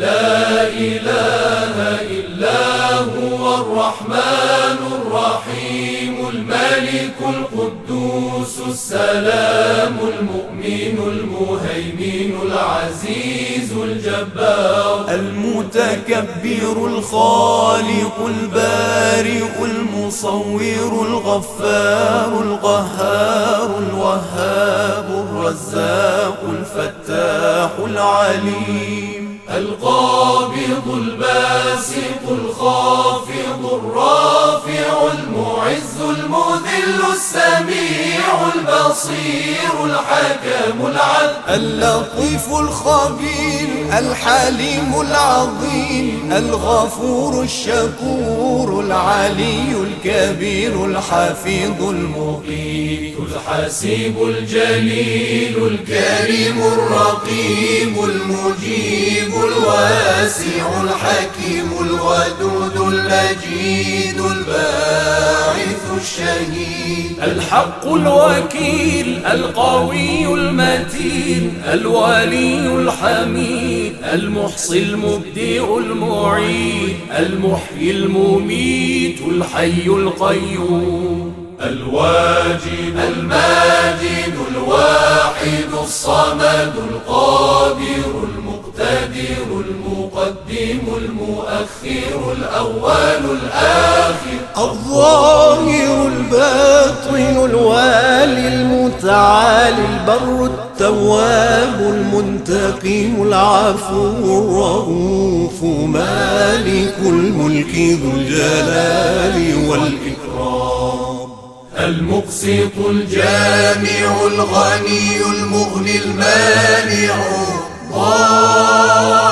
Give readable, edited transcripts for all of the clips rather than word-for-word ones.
لا إله إلا هو الرحمن الرحيم الملك القدوس السلام المؤمن المهيمن العزيز الجبار المتكبر الخالق البارئ المصور الغفار القهار الوهاب الرزاق الفتاح العليم القابض الباسط الخافض الرافع المعز المذل السميع البصير الحكم العدل اللطيف الخبير الحليم العظيم الغفور الشكور العلي الكبير الحفيظ المقيت الحسيب الجليل الكريم الرقيب المجيب الواسع الحكيم الودود المجيد الباعث الشهيد الحق الوكيل القوي المتين الولي الحميد المحصي المبدئ المعيد المحيي المميت الحي القيوم الواجد الماجد الواحد الصمد القادر المقتدر المقدم المؤخر الأول الآخر الظاهر الباطن الوالي المتعالي البر التواب المنتقم العفو الرؤوف مالك الملك ذو الجلال والإكرام المقسط الجامع الغني المغني المانع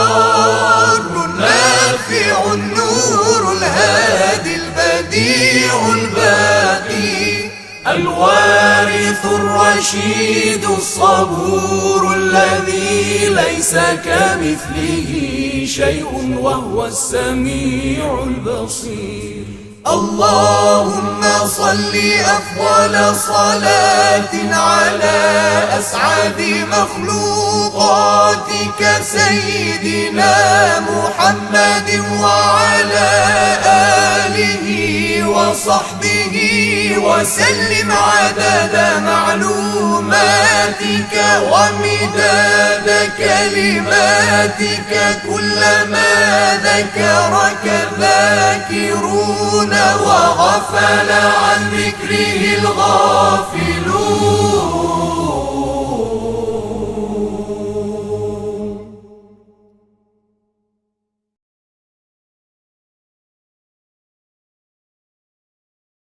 ضار النافع النور الهادي البديع الباقي الوارث الرشيد الصبور الذي ليس كمثله شيء وهو السميع البصير اللهم صل أفضل صلاة على أسعد مخلوقاتك سيدنا محمد وعلى آله وصحبه وسلم عدد معلوماتك ومداد كلماتك كلما ذكرك الذاكرون وغفل عن ذكره الغافلون